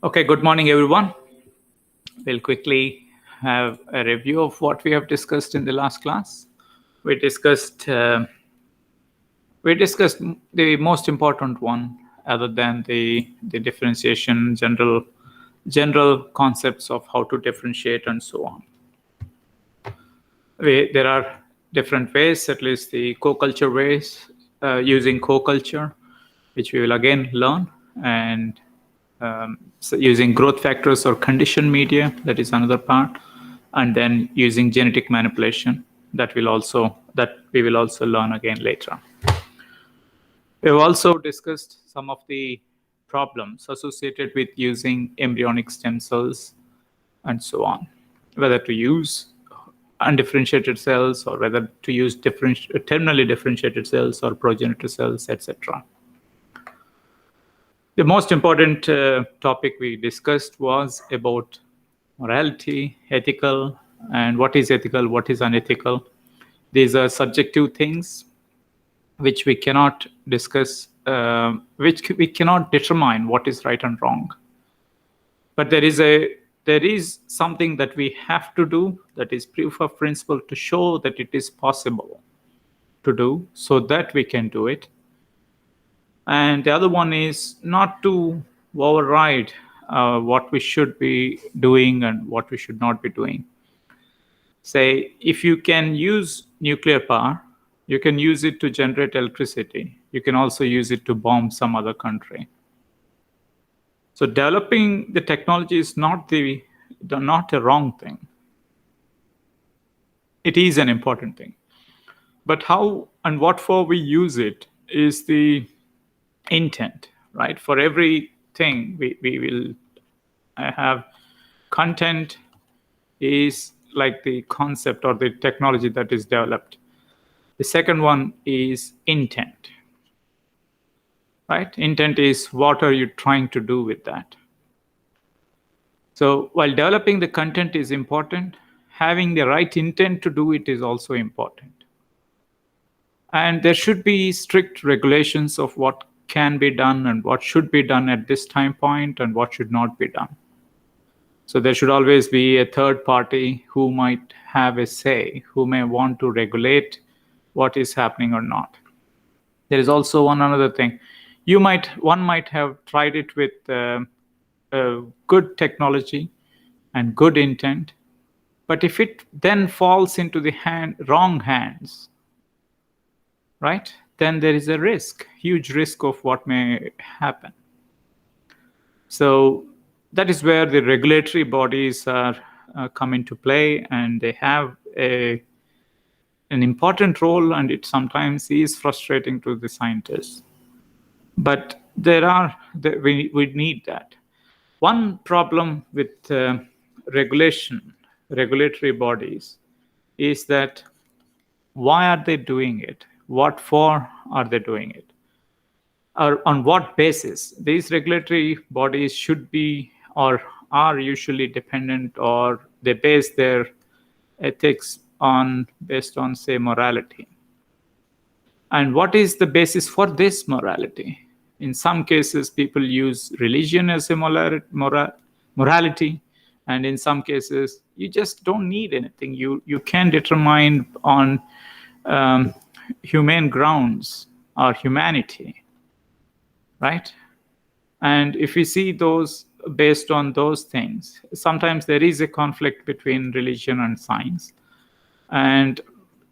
Okay, good morning, everyone. We'll quickly have a review of what we have discussed in the last class. We discussed the most important one, other than the differentiation, general concepts of how to differentiate and so on. There are different ways, at least the co-culture ways, using co-culture, which we will again learn, and so using growth factors or conditioned media, that is another part, and then using genetic manipulation, that we will also learn again later. We've also discussed some of the problems associated with using embryonic stem cells and so on, whether to use undifferentiated cells or whether to use terminally differentiated cells or progenitor cells, etc. The most important topic we discussed was about morality, ethical, and what is ethical, what is unethical. These are subjective things which we cannot discuss, which we cannot determine what is right and wrong. But there is something that we have to do, that is proof of principle, to show that it is possible to do, so that we can do it. And the other one is not to override what we should be doing and what we should not be doing. Say, if you can use nuclear power, you can use it to generate electricity. You can also use it to bomb some other country. So developing the technology is not a wrong thing. It is an important thing. But how and what for we use it is the intent, right? For everything we will have content is like the concept or the technology that is developed. The second one is intent, right? Intent is what are you trying to do with that? So while developing the content is important, having the right intent to do it is also important. And there should be strict regulations of what can be done and what should be done at this time point and what should not be done. So there should always be a third party who might have a say, who may want to regulate what is happening or not. There is also one another thing. One might have tried it with good technology and good intent, but if it then falls into the wrong hands, right, then there is a risk, huge risk of what may happen. So that is where the regulatory bodies are come into play, and they have an important role, and it sometimes is frustrating to the scientists. But we need that. One problem with regulatory bodies, is that why are they doing it? What for are they doing it? Or on what basis? These regulatory bodies should be or are usually dependent, or they base their ethics based on, say, morality. And what is the basis for this morality? In some cases, people use religion as a morality, and in some cases, you just don't need anything. You can determine on humane grounds or humanity, right? And if we see those based on those things, sometimes there is a conflict between religion and science, and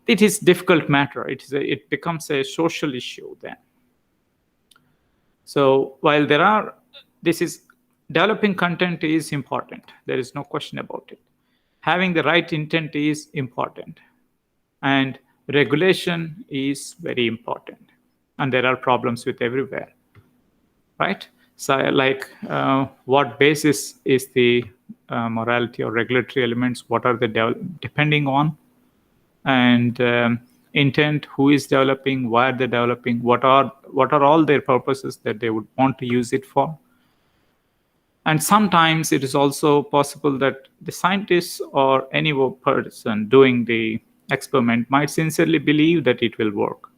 it is difficult matter. It becomes a social issue then. So while developing content is important, there is no question about it. Having the right intent is important, and regulation is very important. And there are problems with everywhere, right? So like what basis is the morality or regulatory elements? What are they depending on? And intent, who is developing, why are they developing, what are all their purposes that they would want to use it for? And sometimes it is also possible that the scientists or any person doing the experiment might sincerely believe that it will work,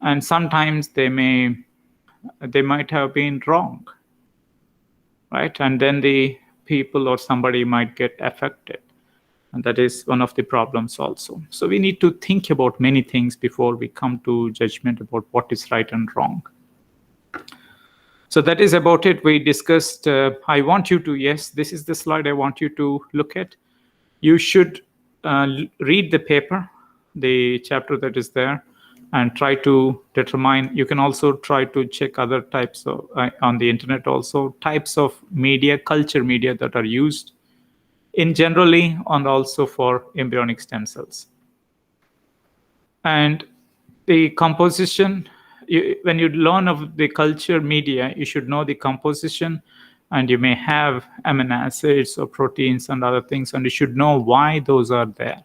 and sometimes they might have been wrong. right? And then the people or somebody might get affected. And that is one of the problems also. So we need to think about many things before we come to judgment about what is right and wrong. So that is about it. We discussed, I want you to, yes, this is the slide I want you to look at. You should read the paper, the chapter that is there, and try to determine. You can also try to check other types of, on the internet also, types of media, culture media that are used in generally and also for embryonic stem cells. And the composition, when you learn of the culture media, you should know the composition, and you may have amino acids or proteins and other things, and you should know why those are there.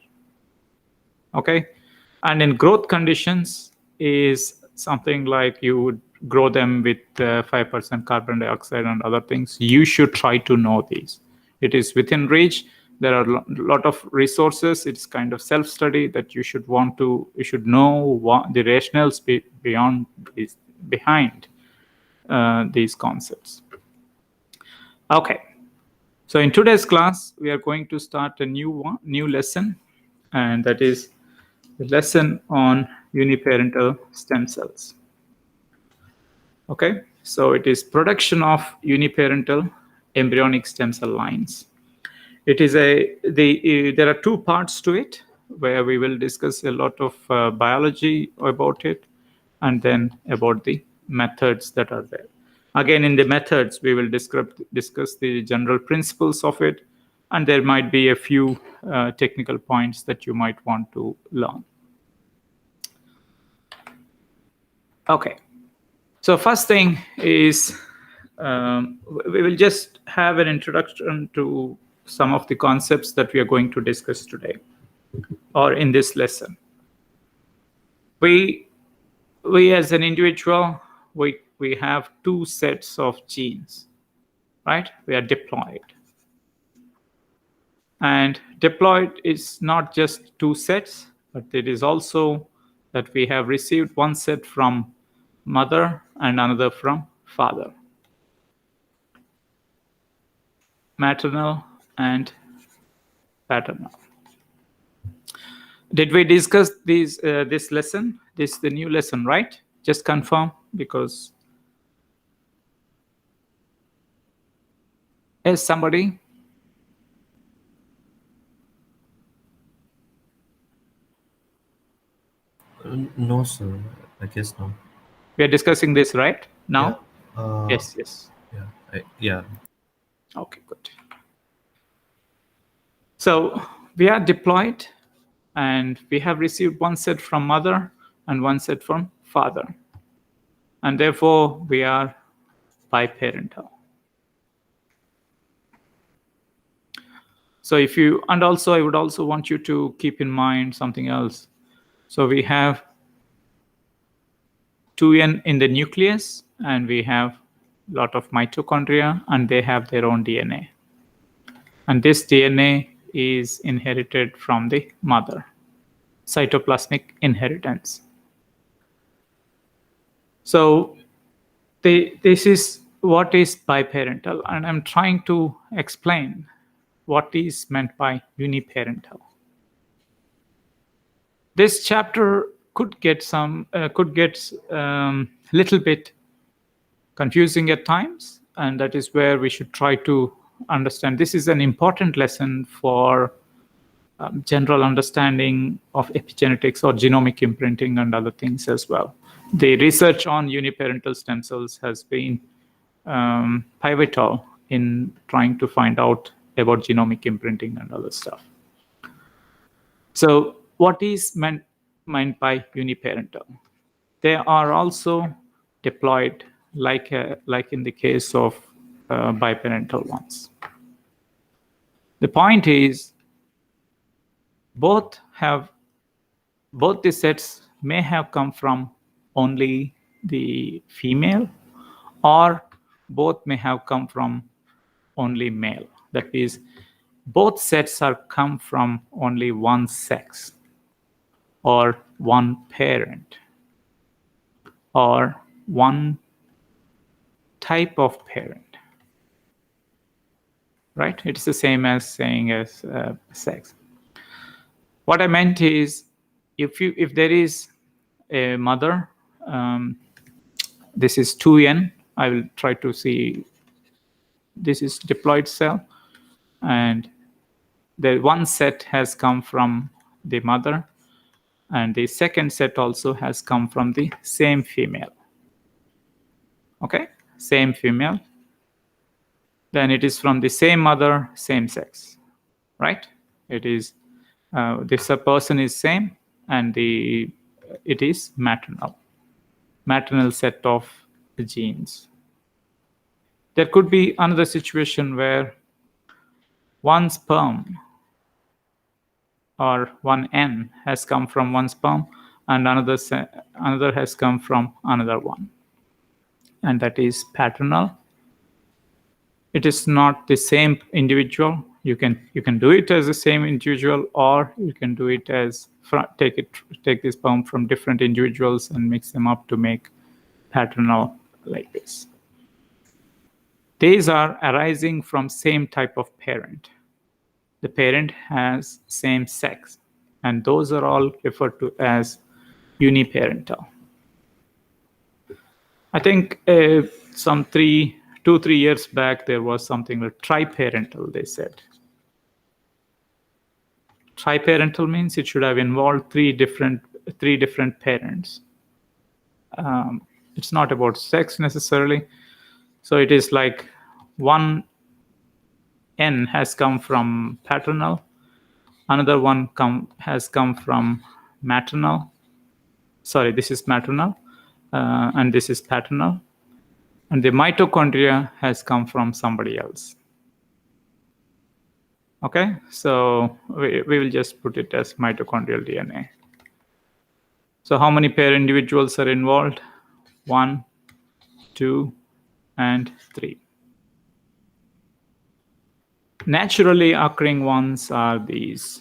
Okay? And in growth conditions is something like you would grow them with 5% carbon dioxide and other things. You should try to know these. It is within reach. There are a lot of resources. It's kind of self-study that you should know what the rationales behind these concepts. Okay. So in today's class, we are going to start a new lesson, and that is the lesson on uniparental stem cells. Okay, so it is production of uniparental embryonic stem cell lines. It is there are two parts to it, where we will discuss a lot of biology about it, and then about the methods that are there. Again, in the methods, we will discuss the general principles of it, and there might be a few technical points that you might want to learn. Okay, so first thing is we will just have an introduction to some of the concepts that we are going to discuss today or in this lesson. We as an individual, we have two sets of genes, right? We are diploid. And diploid is not just two sets, but it is also that we have received one set from mother and another from father. Maternal and paternal. Did we discuss this lesson? This is the new lesson, right? Just confirm, because is somebody? No, sir. I guess no. We are discussing this right now? Yeah. Yes. Yeah. Okay, good. So we are diploid, and we have received one set from mother and one set from father. And therefore, we are biparental. So I would also want you to keep in mind something else. So we have 2n in the nucleus, and we have a lot of mitochondria, and they have their own DNA. And this DNA is inherited from the mother, cytoplasmic inheritance. So this is what is biparental, and I'm trying to explain what is meant by uniparental. This chapter could get little bit confusing at times, and that is where we should try to understand. This is an important lesson for general understanding of epigenetics or genomic imprinting and other things as well. The research on uniparental stem cells has been pivotal in trying to find out about genomic imprinting and other stuff. So what is meant by uniparental? They are also diploid, like in the case of biparental ones. The point is, both the sets may have come from only the female, or both may have come from only male. That is, both sets are come from only one sex, or one parent, or one type of parent. right? It's the same as saying as sex. What I meant is, if there is a mother, this is 2n. I will try to see. This is diploid cell, and the one set has come from the mother, and the second set also has come from the same female. Okay, same female. Then it is from the same mother, same sex, right? It is this person is same, and it is maternal set of the genes. There could be another situation where one sperm or one N has come from one sperm, and another has come from another one, and that is paternal. It is not the same individual. You can do it as the same individual, or you can do it as take this sperm from different individuals and mix them up to make paternal like this. These are arising from same type of parent. The parent has same sex, and those are all referred to as uniparental. I think some 3 years back there was something like triparental. They said triparental means it should have involved three different parents. It's not about sex necessarily. So it is like one N has come from paternal, another one has come from maternal. Sorry, this is maternal, and this is paternal, and the mitochondria has come from somebody else. Okay, so we will just put it as mitochondrial DNA. So how many pair individuals are involved? 1, 2, and 3. Naturally occurring ones are these.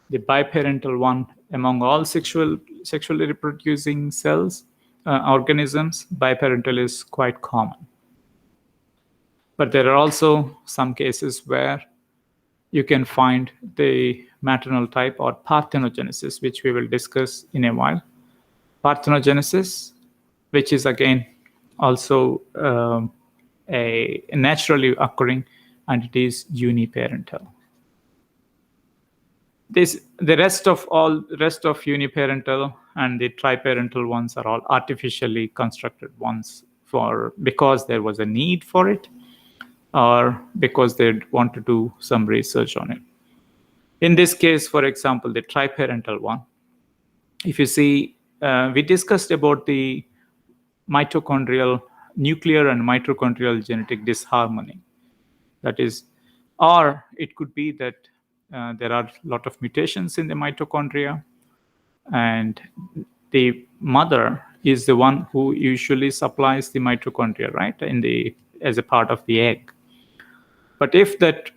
The biparental one among all sexually reproducing cells, organisms, biparental is quite common. But there are also some cases where you can find the maternal type or parthenogenesis, which we will discuss in a while. Parthenogenesis, which is again also a naturally occurring, and it is uniparental. The rest of uniparental and the triparental ones are all artificially constructed ones because there was a need for it, or because they want to do some research on it. In this case, for example, the triparental one, if you see, we discussed about the nuclear and mitochondrial genetic disharmony. That is, or it could be that there are a lot of mutations in the mitochondria, and the mother is the one who usually supplies the mitochondria, right, as a part of the egg. But if that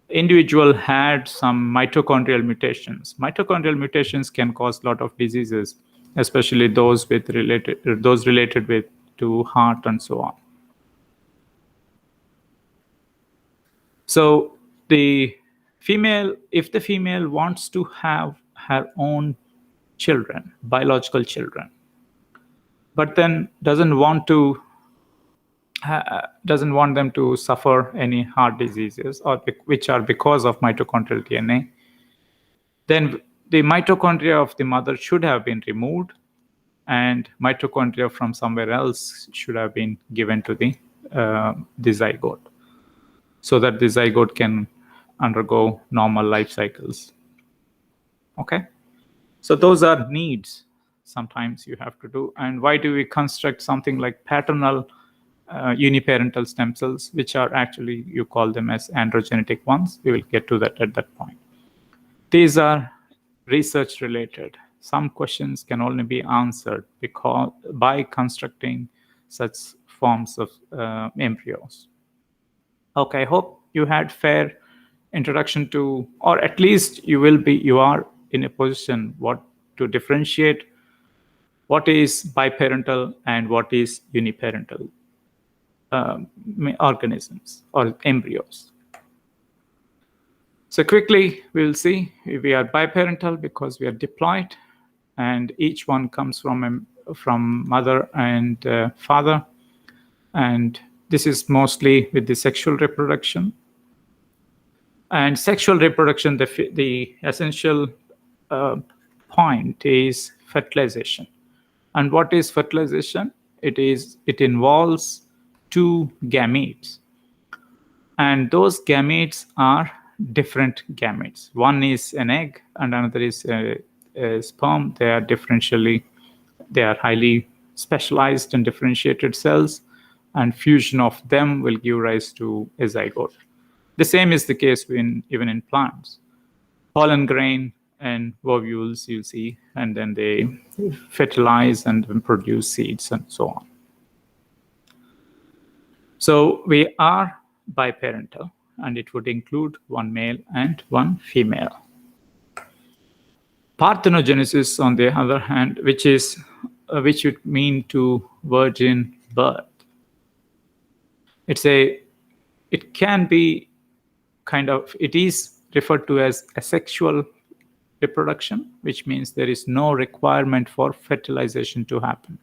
individual had some mitochondrial mutations can cause a lot of diseases, especially those related to heart and so on. So if the female wants to have her own children, biological children, but then doesn't want them to suffer any heart diseases, or which are because of mitochondrial DNA, then the mitochondria of the mother should have been removed, and mitochondria from somewhere else should have been given to the zygote, so that the zygote can undergo normal life cycles. Okay, so those are needs sometimes you have to do. And why do we construct something like paternal uniparental stem cells, which are actually, you call them as androgenetic ones? We will get to that at that point. These are research related. Some questions can only be answered by constructing such forms of embryos. Okay, I hope you had fair introduction to, or at least you are in a position to differentiate what is biparental and what is uniparental organisms or embryos. So quickly, we'll see we are biparental because we are diploid, and each one comes from mother and father. And this is mostly with the sexual reproduction. And sexual reproduction, the essential point is fertilization. And what is fertilization? It involves two gametes. And those gametes are different gametes. One is an egg and another is a sperm. They are highly specialized and differentiated cells, and fusion of them will give rise to a zygote. The same is the case even in plants. Pollen grain and ovules, you see, and then they fertilize and produce seeds and so on. So we are biparental, and it would include one male and one female. Parthenogenesis, on the other hand, which would mean to virgin birth. It can be it is referred to as asexual reproduction, which means there is no requirement for fertilization to happen.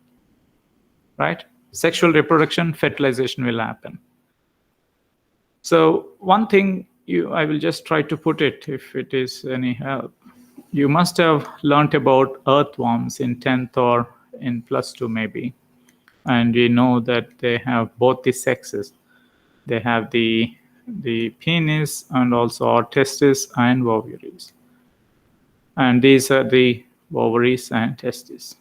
Right? Sexual reproduction, fertilization will happen. So one thing I will just try to put it, if it is any help. You must have learned about earthworms in 10th or in +2 maybe. And we know that they have both the sexes. They have the penis and also our testes and ovaries. And these are the ovaries and testes.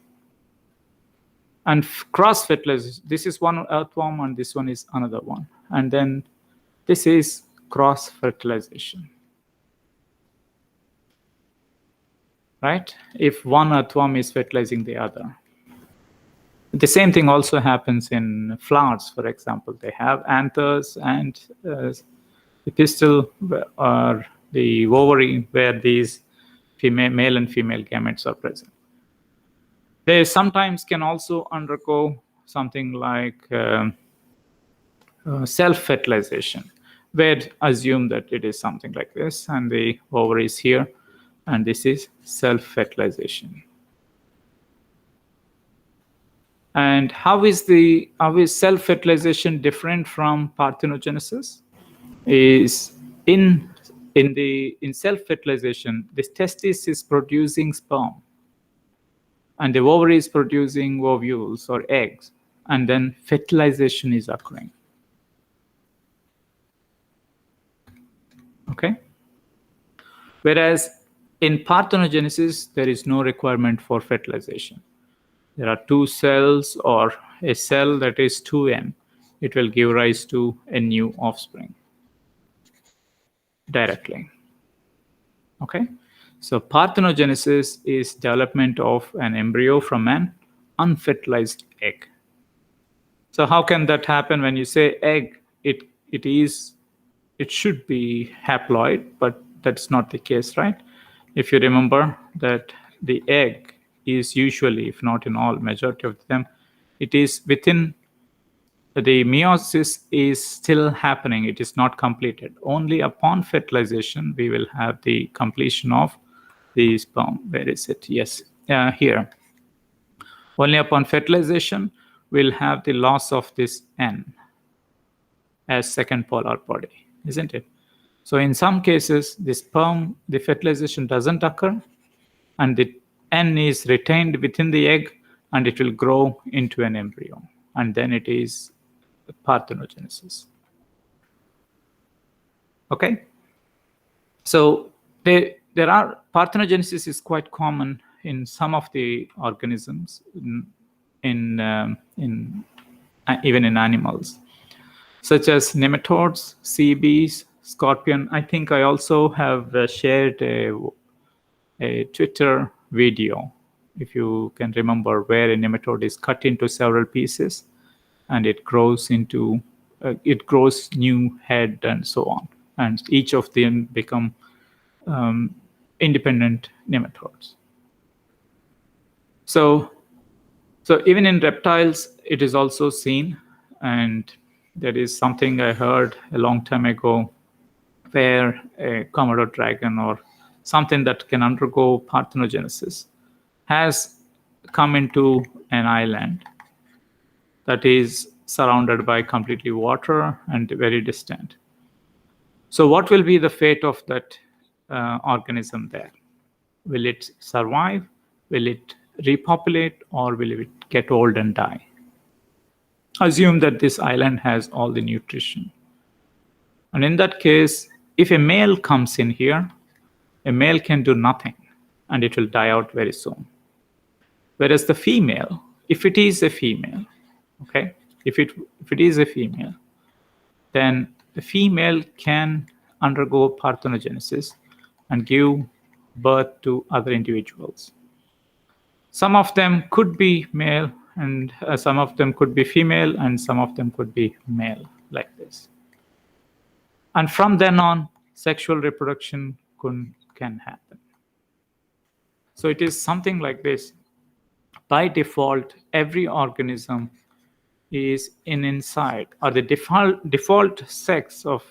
And cross-fertilization, this is one earthworm and this one is another one. And then this is cross-fertilization. Right? If one earthworm is fertilizing the other. The same thing also happens in flowers, for example. They have anthers and the pistil or the ovary where these male and female gametes are present. They sometimes can also undergo something like self-fertilization, where assume that it is something like this, and the ovary is here, and this is self-fertilization. And how is self-fertilization different from parthenogenesis? Is in self-fertilization, the testis is producing sperm, and the ovary is producing ovules or eggs, and then fertilization is occurring. Okay. Whereas in parthenogenesis, there is no requirement for fertilization. There are two cells or a cell that is 2n. It will give rise to a new offspring directly. Okay. So parthenogenesis is development of an embryo from an unfertilized egg. So how can that happen? When you say egg, it should be haploid, but that's not the case, right? If you remember that the egg is usually, if not in all, majority of them, it is within the meiosis is still happening. It is not completed. Only upon fertilization, we will have the completion of the sperm. Where is it? Yes, here. Only upon fertilization, we'll have the loss of this N as second polar body, isn't it? So in some cases, the fertilization doesn't occur, and the N is retained within the egg, and it will grow into an embryo. And then it is parthenogenesis. Okay? So parthenogenesis is quite common in some of the organisms, even in animals, such as nematodes, CBs, scorpion. I think I also have shared a Twitter video, if you can remember, where a nematode is cut into several pieces, and it grows new head and so on, and each of them become independent nematodes. So even in reptiles, it is also seen, and there is something I heard a long time ago where a Komodo dragon or something that can undergo parthenogenesis has come into an island that is surrounded by completely water and very distant. So what will be the fate of that organism there? Will it survive? Will it repopulate, or will it get old and die? Assume that this island has all the nutrition. And in that case, if a male comes in here, a male can do nothing and it will die out very soon. Whereas the female, if it is a female, okay, if it is a female, then the female can undergo parthenogenesis and give birth to other individuals. Some of them could be male, and some of them could be female, and some of them could be male, like this. And from then on, sexual reproduction can happen. So it is something like this. By default, every organism is inside, or the default sex of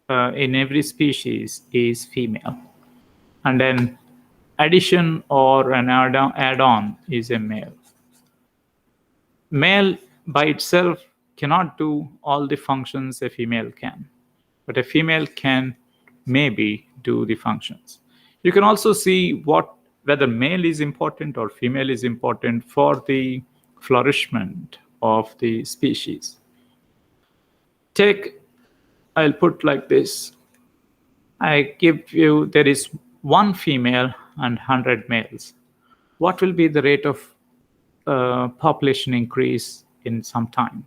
in every species is female, and then addition or an add-on is a male. Male by itself cannot do all the functions a female can, but a female can maybe do the functions. You can also see whether male is important or female is important for the flourishment of the species. I'll put like this. I give you, there is one female and 100 males. What will be the rate of population increase in some time?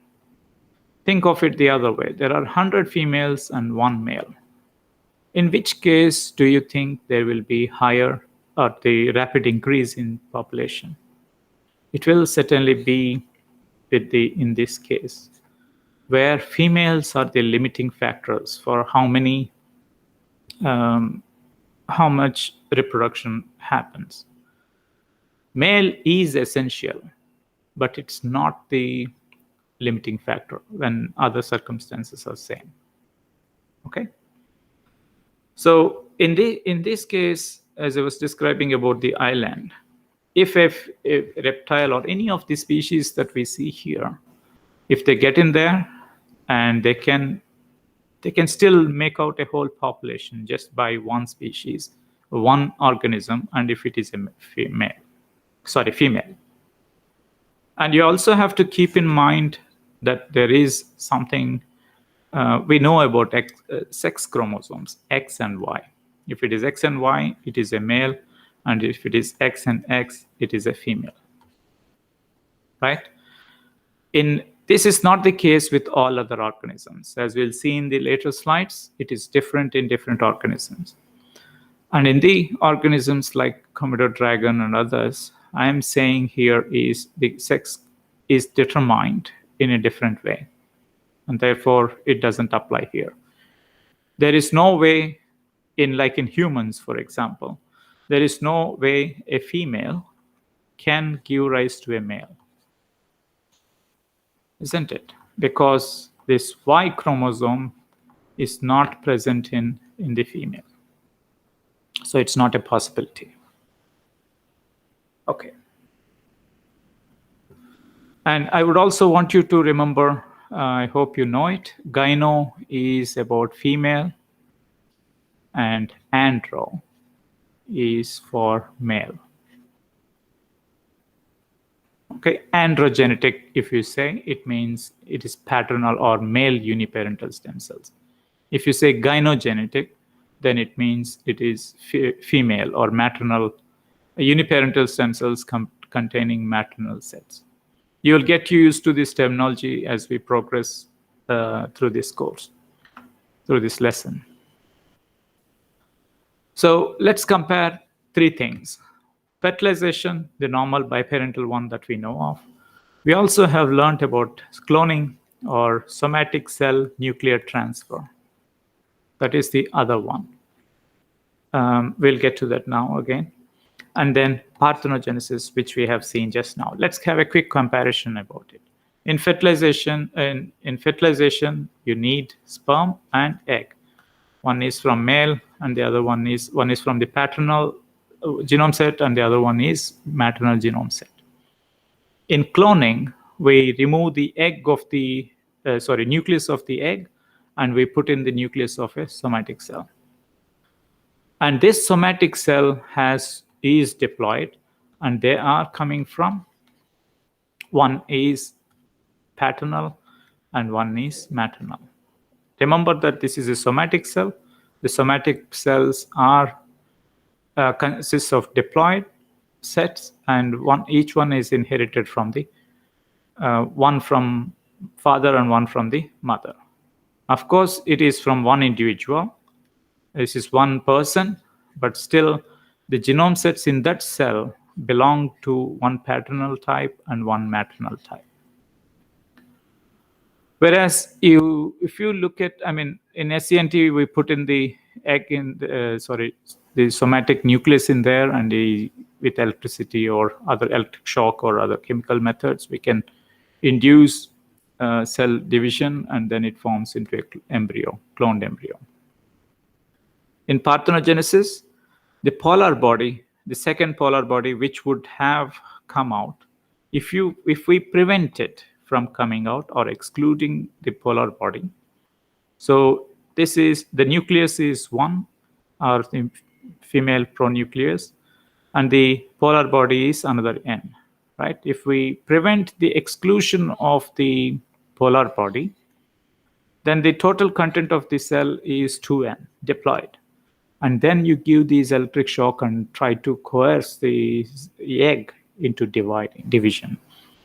Think of it the other way. There are 100 females and one male. In which case do you think there will be higher or the rapid increase in population? It will certainly be in this case, where females are the limiting factors for how much reproduction happens. Male is essential, but it's not the limiting factor when other circumstances are same. Okay. So in this case, as I was describing about the island, if a reptile or any of the species that we see here, if they get in there and they can still make out a whole population just by one species, one organism, and if it is a female. And you also have to keep in mind that there is something we know about sex chromosomes, X and Y. If it is X and Y, it is a male, and if it is X and X, it is a female. Right? This is not the case with all other organisms. As we'll see in the later slides, it is different in different organisms. And in the organisms like Komodo dragon and others, I am saying here is the sex is determined in a different way. And therefore, it doesn't apply here. There is no way in humans, for example, there is no way a female can give rise to a male. Isn't it? Because this Y chromosome is not present in the female. So it's not a possibility. Okay. And I would also want you to remember, I hope you know it, gyno is about female and andro is for male. Okay, androgenetic, if you say, it means it is paternal or male uniparental stem cells. If you say gynogenetic, then it means it is female or maternal, uniparental stem cells containing maternal cells. You will get used to this terminology as we progress through this course, through this lesson. So let's compare three things. Fertilization, the normal biparental one that we know of. We also have learned about cloning or somatic cell nuclear transfer. That is the other one. We'll get to that now again. And then parthenogenesis, which we have seen just now. Let's have a quick comparison about it. In fertilization, you need sperm and egg. One is from male, and the other one is from the paternal genome set, and the other one is maternal genome set. In cloning, we remove the egg of the nucleus of the egg, and we put in the nucleus of a somatic cell. And this somatic cell is diploid, and they are coming from, one is paternal and one is maternal. Remember that this is a somatic cell. The somatic cells are consists of diploid sets, and each one is inherited from the one from father and one from the mother. Of course, it is from one individual. This is one person, but still the genome sets in that cell belong to one paternal type and one maternal type. Whereas if you look at, in SCNT, we put in the egg in the somatic nucleus in there, and with electricity or other electric shock or other chemical methods, we can induce cell division, and then it forms into an embryo, cloned embryo. In parthenogenesis, the polar body, the second polar body, which would have come out, if we prevent it from coming out or excluding the polar body, so this is, the nucleus is one, or the female pronucleus, and the polar body is another N, right? If we prevent the exclusion of the polar body, then the total content of the cell is 2N, diploid. And then you give these electric shock and try to coerce the egg into division.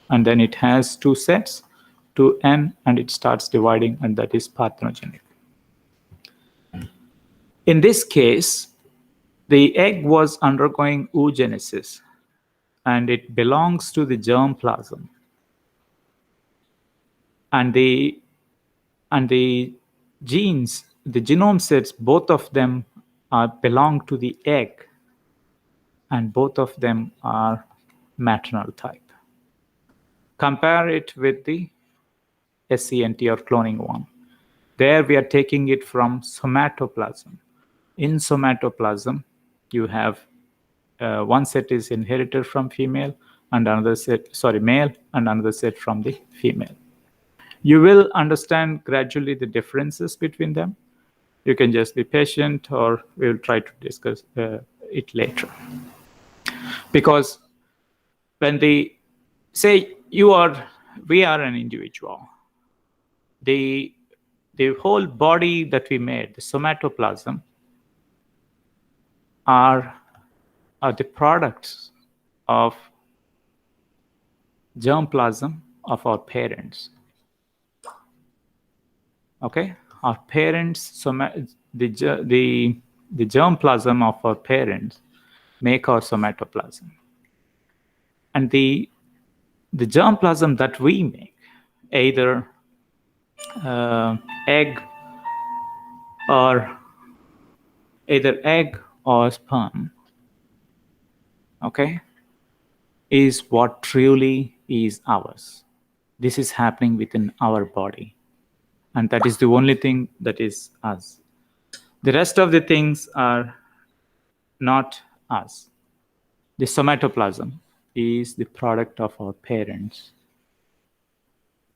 And then it has two sets, 2N, and it starts dividing, and that is parthenogenic. In this case, the egg was undergoing oogenesis, and it belongs to the germplasm. And the genes, the genome sets, both of them belong to the egg, and both of them are maternal type. Compare it with the SCNT or cloning one. There we are taking it from somatoplasm. In somatoplasm, you have one set is inherited from female, and another set, male, and another set from the female. You will understand gradually the differences between them. You can just be patient, or we will try to discuss it later. Because when we are an individual, the whole body that we made, the somatoplasm, are the products of germplasm of our parents. Okay, our parents, the germplasm of our parents make our somatoplasm, and the germplasm that we make, either egg or sperm, okay, is what truly is ours. This is happening within our body, and that is the only thing that is us. The rest of the things are not us. The somatoplasm is the product of our parents.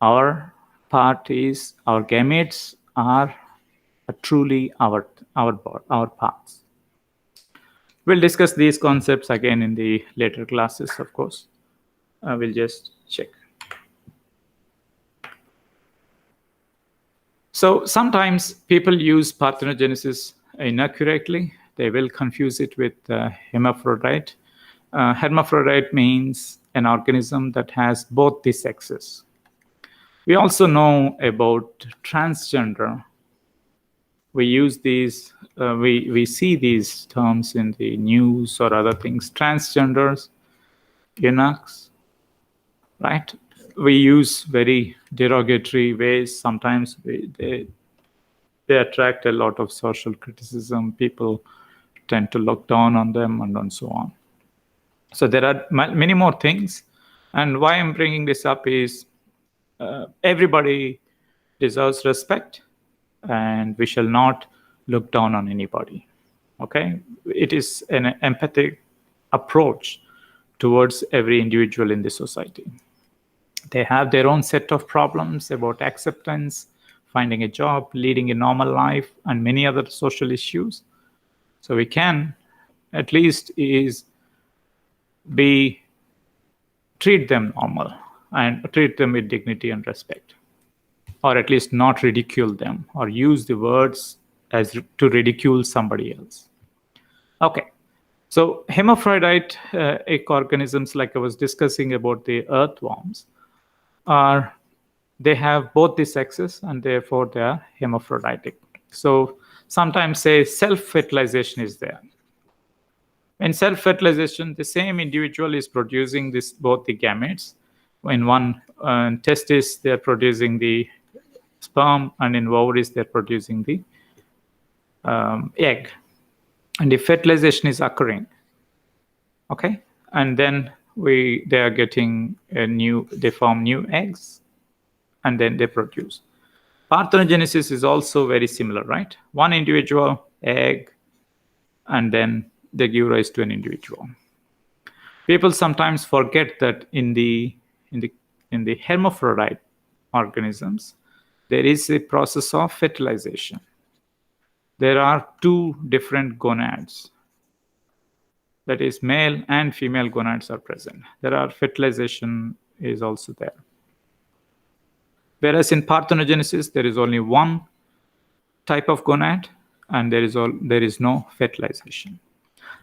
Our part is, our gametes are truly our parts. We'll discuss these concepts again in the later classes, of course. We'll just check. So sometimes people use parthenogenesis inaccurately. They will confuse it with hermaphrodite. Hermaphrodite means an organism that has both the sexes. We also know about transgender. We use these, we see these terms in the news or other things. Transgenders, eunuchs, right? We use very derogatory ways. Sometimes they attract a lot of social criticism. People tend to look down on them, and so on. So there are many more things. And why I'm bringing this up is everybody deserves respect, and we shall not look down on anybody. Okay, it is an empathic approach towards every individual in the society. They have their own set of problems about acceptance, finding a job, leading a normal life, and many other social issues. So we can at least treat them normal and treat them with dignity and respect, or at least not ridicule them or use the words as to ridicule somebody else. Okay, so hermaphrodite organisms, like I was discussing about the earthworms, they have both the sexes and therefore they are hermaphroditic. So sometimes say self-fertilization is there. In self-fertilization, the same individual is producing both the gametes. In one testis, they're producing the sperm, and in ovaries, they're producing the egg. And if fertilization is occurring, okay, and then they are getting they form new eggs, and then they produce. Parthenogenesis is also very similar, right? One individual egg, and then they give rise to an individual. People sometimes forget that in the hermaphrodite organisms, there is a process of fertilization. There are two different gonads. That is, male and female gonads are present. Fertilization is also there. Whereas in parthenogenesis, there is only one type of gonad, and there is no fertilization.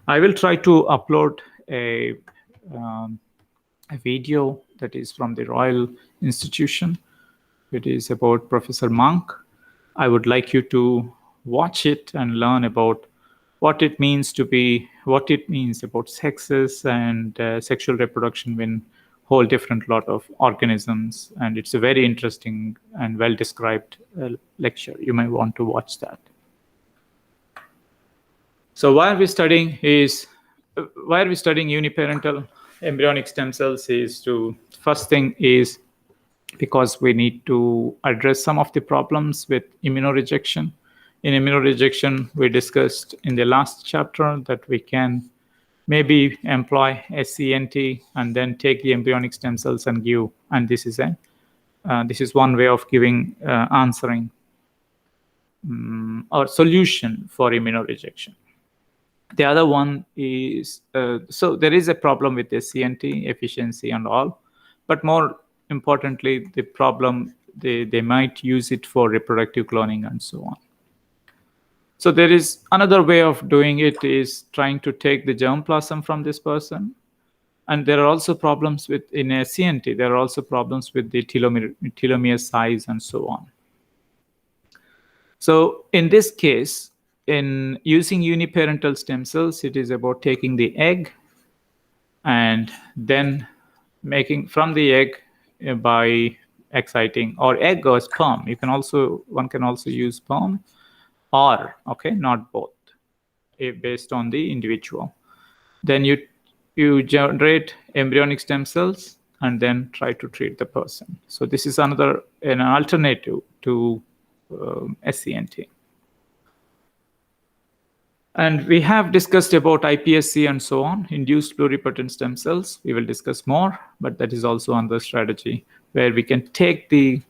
I will try to upload a video that is from the Royal Institution. It is about Professor Monk. I would like you to watch it and learn about what it means about sexes and sexual reproduction in whole different lot of organisms. And it's a very interesting and well described lecture. You may want to watch that. So why are we studying uniparental embryonic stem cells? First thing is because we need to address some of the problems with immunorejection. In immunorejection, we discussed in the last chapter that we can maybe employ SCNT and then take the embryonic stem cells and give. And this is one way of answering or solution for immunorejection. The other one is, so there is a problem with SCNT efficiency and all, but more importantly, the problem, they might use it for reproductive cloning and so on. So there is another way of doing it is trying to take the germplasm from this person. And there are also problems in SCNT, there are also problems with the telomere size and so on. So in this case, in using uniparental stem cells, it is about taking the egg and then making from the egg by exciting, or egg or sperm. One can also use sperm, or not both, based on the individual. Then you generate embryonic stem cells and then try to treat the person. So this is an alternative to SCNT. And we have discussed about iPSC and so on, induced pluripotent stem cells. We will discuss more, but that is also another strategy where we can take the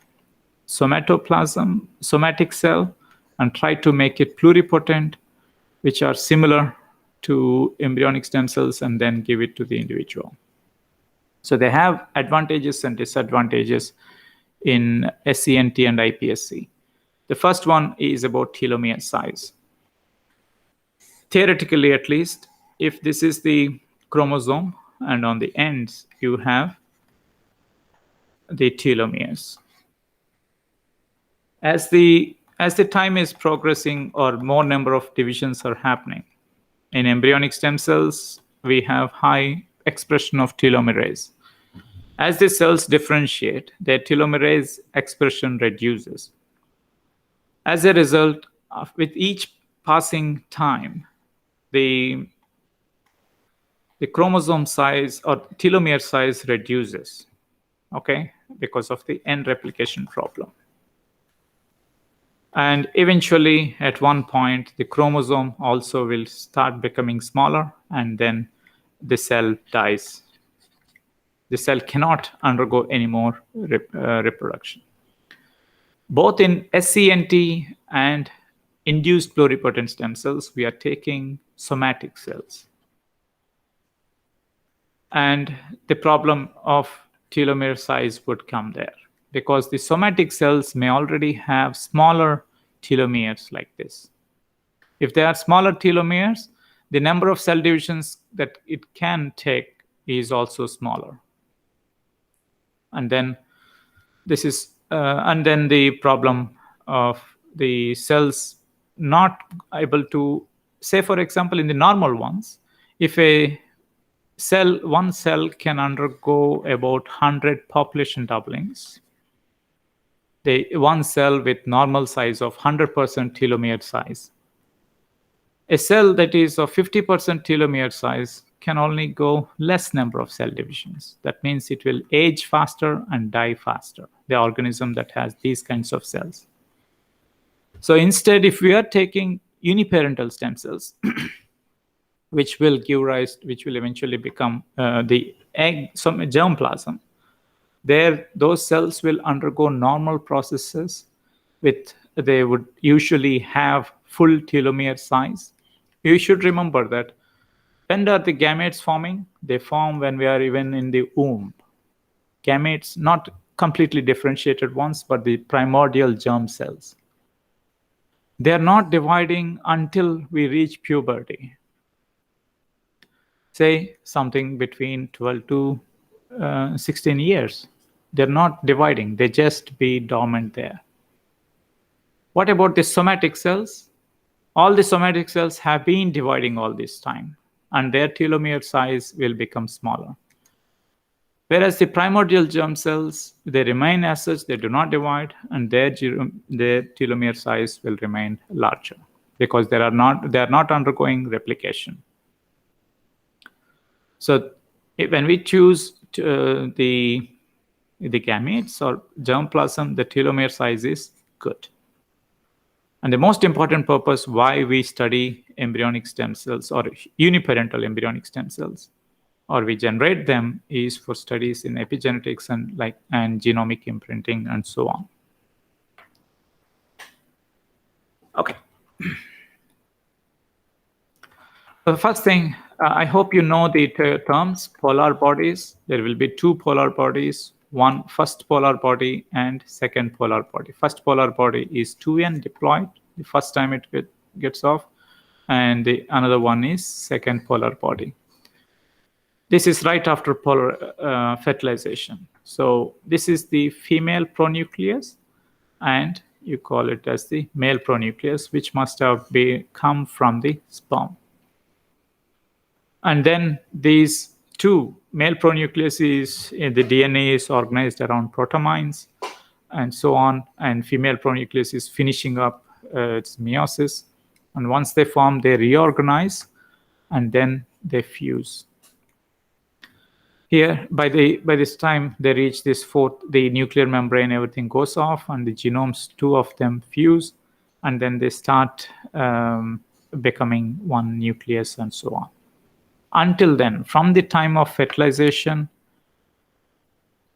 somatic cell, and try to make it pluripotent, which are similar to embryonic stem cells, and then give it to the individual. So they have advantages and disadvantages in SCNT and iPSC. The first one is about telomere size. Theoretically, at least, if this is the chromosome and on the ends you have the telomeres. As the time is progressing or more number of divisions are happening, in embryonic stem cells, we have high expression of telomerase. As the cells differentiate, their telomerase expression reduces. As a result, with each passing time, the chromosome size or telomere size reduces, because of the end replication problem. And eventually, at one point, the chromosome also will start becoming smaller, and then the cell dies. The cell cannot undergo any more reproduction. Both in SCNT and induced pluripotent stem cells, we are taking somatic cells. And the problem of telomere size would come there, because the somatic cells may already have smaller telomeres like this. If there are smaller telomeres, the number of cell divisions that it can take is also smaller. And then and then the problem of the cells not able to, say for example, in the normal ones, if one cell can undergo about 100 population doublings, one cell with normal size of 100% telomere size. A cell that is of 50% telomere size can only go less number of cell divisions. That means it will age faster and die faster, the organism that has these kinds of cells. So instead, if we are taking uniparental stem cells, which will eventually become the egg, some germplasm, those cells will undergo normal processes. They would usually have full telomere size. You should remember that when are the gametes forming? They form when we are even in the womb. Gametes, not completely differentiated ones, but the primordial germ cells. They are not dividing until we reach puberty. Say something between 12 to 16 years. They're not dividing, they just be dormant there. What about the somatic cells? All the somatic cells have been dividing all this time, and their telomere size will become smaller. Whereas the primordial germ cells, they remain as such, they do not divide, and their telomere size will remain larger because they are not undergoing replication. So when we choose the gametes or germplasm, the telomere size is good. And the most important purpose why we study embryonic stem cells or uniparental embryonic stem cells, or we generate them, is for studies in epigenetics and genomic imprinting and so on. Okay. So the first thing, I hope you know the terms polar bodies. There will be two polar bodies, first polar body and second polar body. First polar body is 2n diploid, the first time it gets off, and the another one is second polar body. This is right after fertilization. So this is the female pronucleus, and you call it as the male pronucleus, which must have come from the sperm. And then these two male pronucleuses, the DNA is organized around protamines and so on, and female pronucleus is finishing up its meiosis. And once they form, they reorganize, and then they fuse. Here, by this time, they reach this the nuclear membrane, everything goes off, and the genomes, two of them fuse, and then they start becoming one nucleus and so on. Until then, from the time of fertilization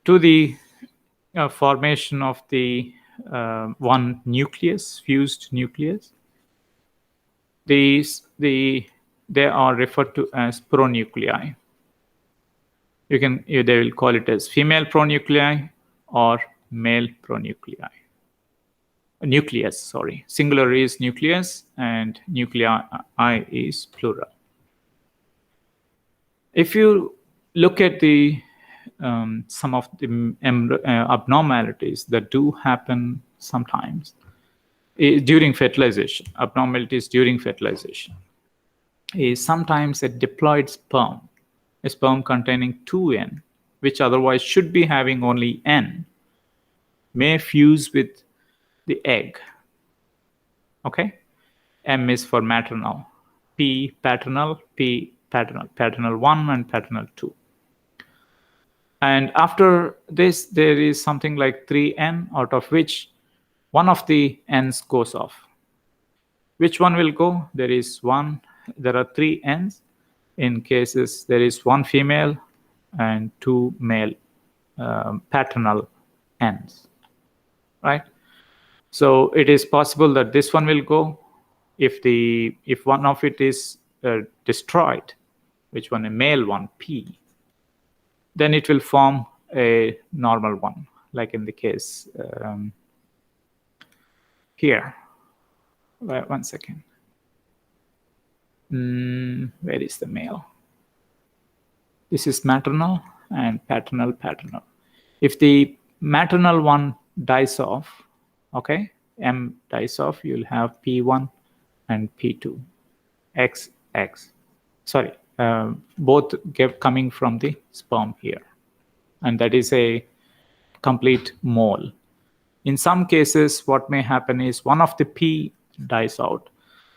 to the formation of the one nucleus, fused nucleus, they are referred to as pronuclei. They will call it as female pronuclei or male pronuclei. Nucleus, sorry. Singular is nucleus and nuclei is plural. If you look at some of the abnormalities that do happen sometimes during fertilization, abnormalities during fertilization, is sometimes a diploid sperm, a sperm containing 2n, which otherwise should be having only n, may fuse with the egg. Okay? M is for maternal, P paternal, paternal 1 and paternal 2. And after this, there is something like 3n, out of which one of the ends goes off. Which one will go? There are 3 ends. In cases there is 1 female and 2 male paternal ends, right? So it is possible that this one will go. If one of it is destroyed, which one, a male one, P, then it will form a normal one, like in the case here. Wait, 1 second. Where is the male? This is maternal and paternal. If the maternal one dies off, okay, M dies off, you'll have P1 and P2, XX. Sorry, both coming from the sperm here. And that is a complete mole. In some cases, what may happen is one of the P dies out.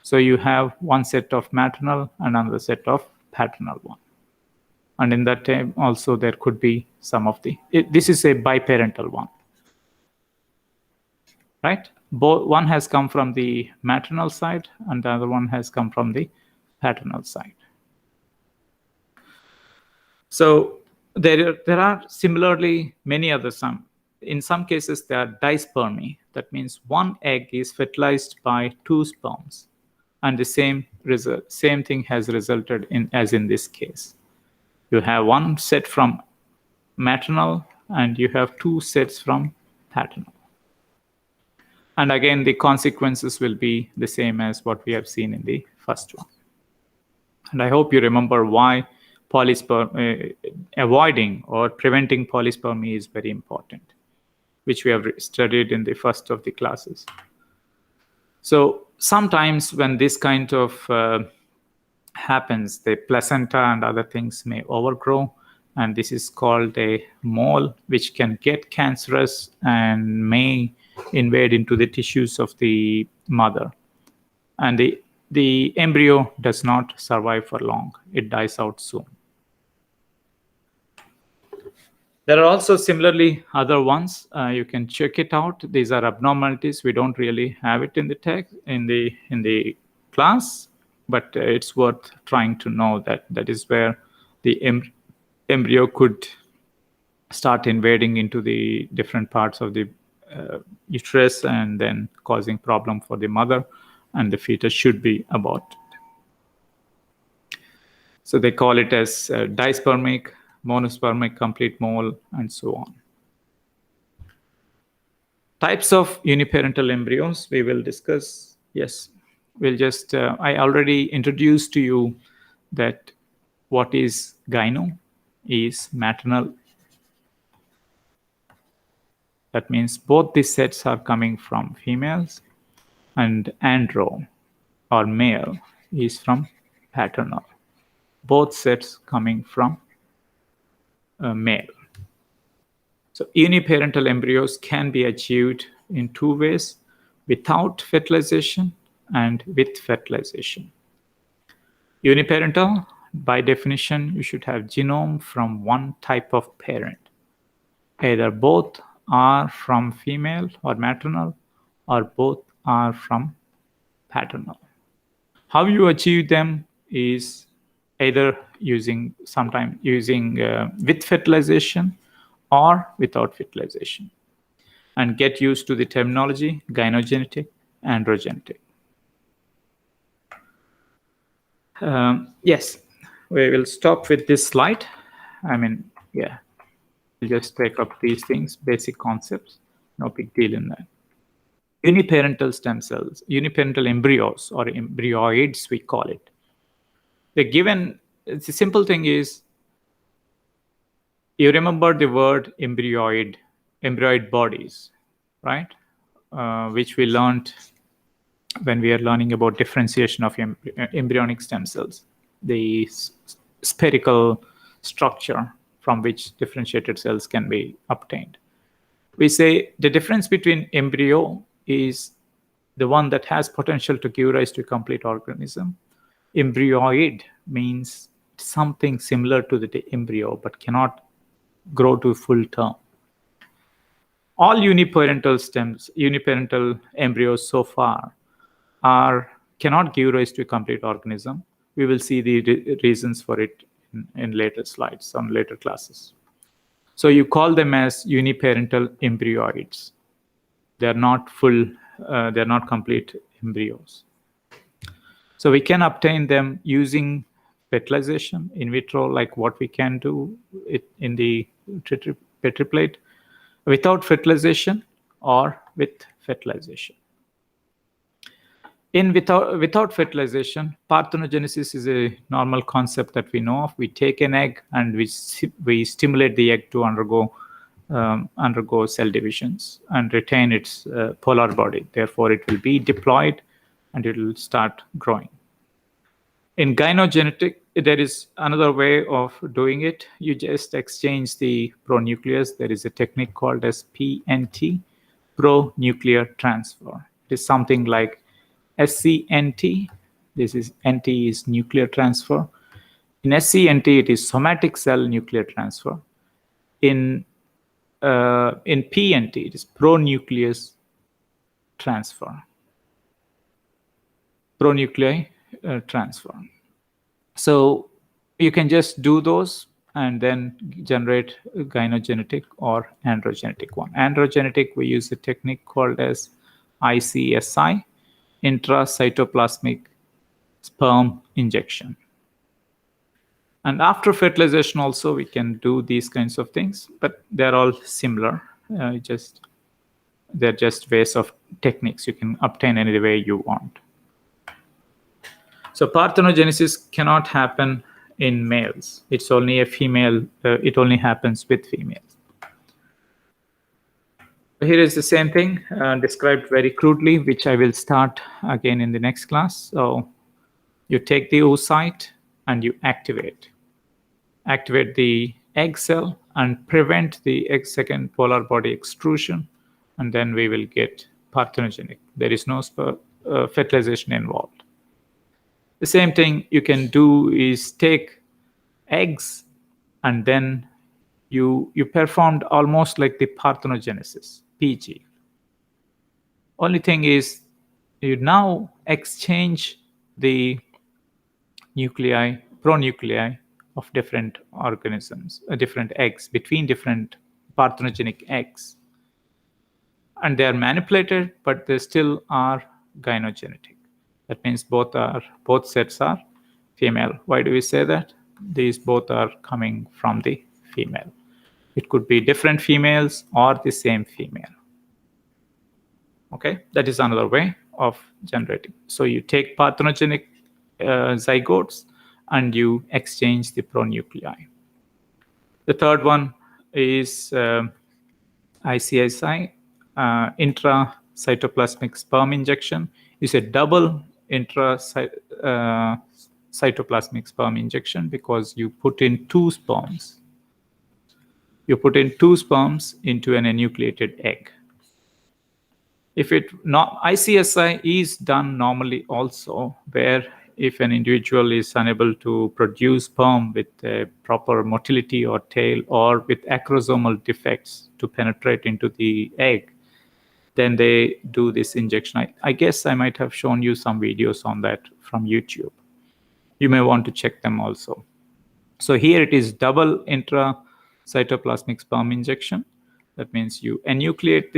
So you have one set of maternal and another set of paternal one. And in that time also there could be some of this is a biparental one, right? One has come from the maternal side and the other one has come from the paternal side. So there are similarly many other in some cases there are dispermy. That means one egg is fertilized by 2 sperms, and the same thing has resulted in, as in this case. You have one set from maternal and you have 2 sets from paternal. And again, the consequences will be the same as what we have seen in the first one. And I hope you remember why avoiding or preventing polyspermy is very important, which we have studied in the first of the classes. So sometimes when this kind of happens, the placenta and other things may overgrow, and this is called a mole, which can get cancerous and may invade into the tissues of the mother. And the embryo does not survive for long. It dies out soon. There are also similarly other ones. You can check it out. These are abnormalities. We don't really have it in the text in the class, but it's worth trying to know that is where the embryo could start invading into the different parts of the uterus and then causing problem for the mother, and the fetus should be aborted. So they call it as dispermic, monospermic, complete mole, and so on. Types of uniparental embryos we will discuss. Yes, we'll just, I already introduced to you that what is gyno is maternal. That means both these sets are coming from females, and andro or male is from paternal. Both sets coming from male. So uniparental embryos can be achieved in 2 ways: without fertilization and with fertilization. Uniparental, by definition, you should have genome from one type of parent. Either both are from female or maternal, or both are from paternal. How you achieve them is either sometimes using with fertilization or without fertilization. And get used to the terminology gynogenetic, androgenetic. Yes, we will stop with this slide. Yeah, we'll just take up these things, basic concepts, no big deal in that. Uniparental stem cells, uniparental embryos or embryoids, we call it. The simple thing is, you remember the word embryoid bodies, right? Which we learned when we are learning about differentiation of embryonic stem cells, the spherical structure from which differentiated cells can be obtained. We say the difference between embryo is the one that has potential to give rise to a complete organism. Embryoid means something similar to the embryo but cannot grow to full term. All uniparental embryos so far cannot give rise to a complete organism. We will see the reasons for it in later slides, on later classes. So you call them as uniparental embryoids. They're not they're not complete embryos. So we can obtain them using fertilization in vitro, like what we can do in the Petri plate, without fertilization or with fertilization. Without fertilization, parthenogenesis is a normal concept that we know of. We take an egg and we stimulate the egg to undergo cell divisions and retain its polar body. Therefore, it will be diploid and it will start growing. In gynogenetic, there is another way of doing it. You just exchange the pronucleus. There is a technique called as PNT, pronuclear transfer. It is something like SCNT. This is NT is nuclear transfer. In SCNT, it is somatic cell nuclear transfer. In PNT, it is pronucleus transfer. Pronuclei transfer. So you can just do those and then generate gynogenetic or androgenetic one. Androgenetic, we use a technique called as Icsi, Intra Cytoplasmic Sperm Injection. And after fertilization also, we can do these kinds of things, but they're all similar. They're just ways of techniques. You can obtain any way you want. So parthenogenesis cannot happen in males. It's only a female. It only happens with females. Here is the same thing described very crudely, which I will start again in the next class. So you take the oocyte and you activate the egg cell and prevent the egg second polar body extrusion, and then we will get parthenogenic. There is no fertilization involved. The same thing you can do is take eggs and then you performed almost like the parthenogenesis, PG. Only thing is you now exchange the pronuclei of different organisms, different eggs, between different parthenogenic eggs. And they are manipulated, but they still are gynogenetic. That means both sets are female. Why do we say that? These both are coming from the female. It could be different females or the same female. Okay, that is another way of generating. So you take parthenogenic zygotes and you exchange the pronuclei. The third one is ICSI, intra-cytoplasmic sperm injection. Is a double intra-cytoplasmic sperm injection because you put in two sperms. You put in two sperms into an enucleated egg. ICSI is done normally also, where if an individual is unable to produce sperm with a proper motility or tail or with acrosomal defects to penetrate into the egg, then they do this injection. I guess I might have shown you some videos on that from YouTube. You may want to check them also. So here it is double intra-cytoplasmic sperm injection. That means you enucleate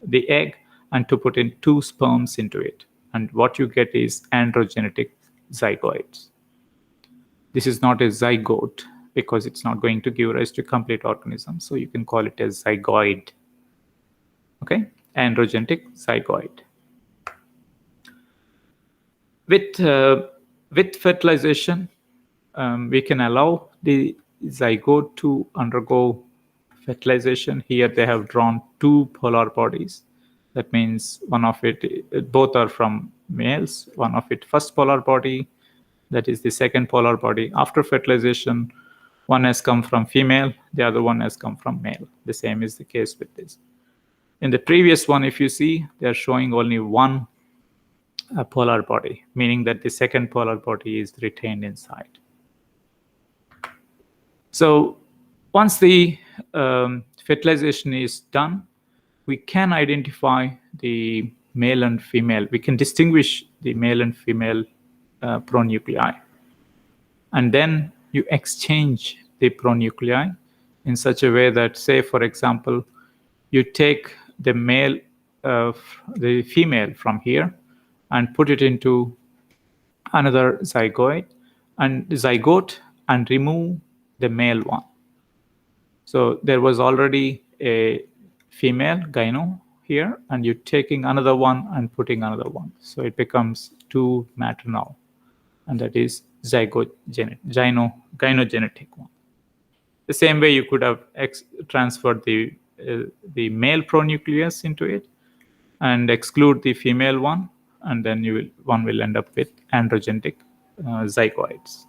the egg, and to put in two sperms into it. And what you get is androgenetic zygoids. This is not a zygote because it's not going to give rise to a complete organism. So you can call it a zygoid. Okay, androgenetic zygoid. With fertilization, we can allow the zygote to undergo fertilization. Here they have drawn two polar bodies. That means both are from males. One of it first polar body, that is the second polar body. After fertilization, one has come from female, the other one has come from male. The same is the case with this. In the previous one, if you see, they are showing only one polar body, meaning that the second polar body is retained inside. So once the fertilization is done, we can identify the male and female. We can distinguish the male and female pronuclei. And then you exchange the pronuclei in such a way that, say, for example, you take the male, the female from here and put it into another zygote and remove the male one. So there was already a female gyno here, and you're taking another one and putting another one. So it becomes two maternal, and that is gynogenetic one. The same way you could have transferred the male pronucleus into it and exclude the female one, and then one will end up with androgenetic zygoids.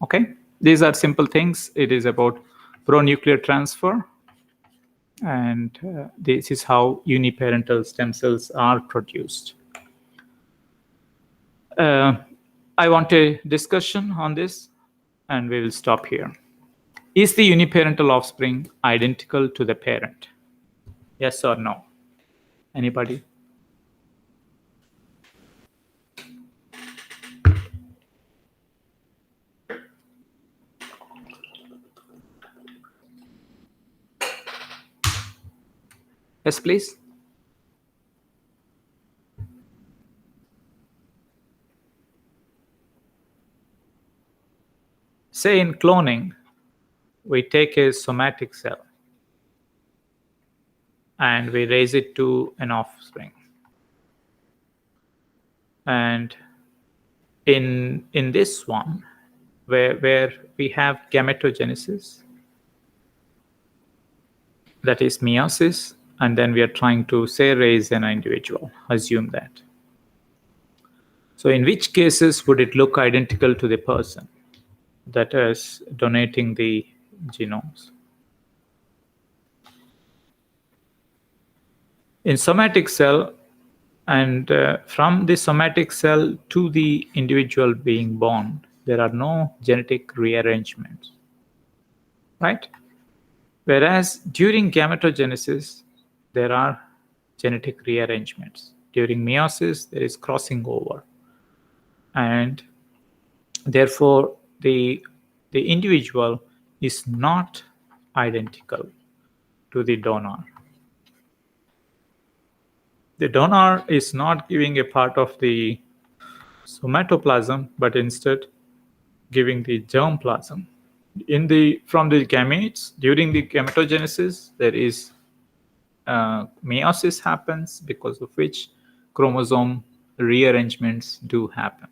Okay, these are simple things. It is about pronuclear transfer, and this is how uniparental stem cells are produced. I want a discussion on this, and we will stop here. Is the uniparental offspring identical to the parent? Yes or no? Anybody? Yes, please. Say in cloning, we take a somatic cell and we raise it to an offspring. And in this one, where we have gametogenesis, that is meiosis, and then we are trying to, say, raise an individual, assume that. So in which cases would it look identical to the person that is donating the genomes? In somatic cell, and from the somatic cell to the individual being born, there are no genetic rearrangements, right? Whereas during gametogenesis, there are genetic rearrangements. During meiosis, there is crossing over. And therefore, the individual is not identical to the donor. The donor is not giving a part of the somatoplasm, but instead giving the germplasm. From the gametes, during the gametogenesis, there is meiosis happens, because of which chromosome rearrangements do happen.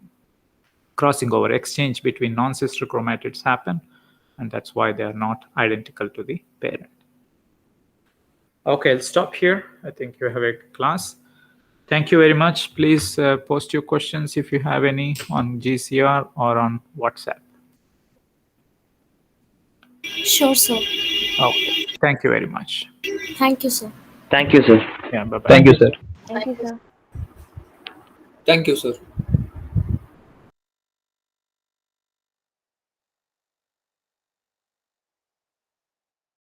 Crossing over, exchange between non-sister chromatids happen, and that's why they are not identical to the parent. Okay, I'll stop here. I think you have a class. Thank you very much. Please post your questions if you have any on GCR or on WhatsApp. Sure, sir. Okay. Thank you very much. Thank you, sir. Thank you, sir. Yeah, bye-bye. Thank you, sir. Thank you, sir. Thank you, sir.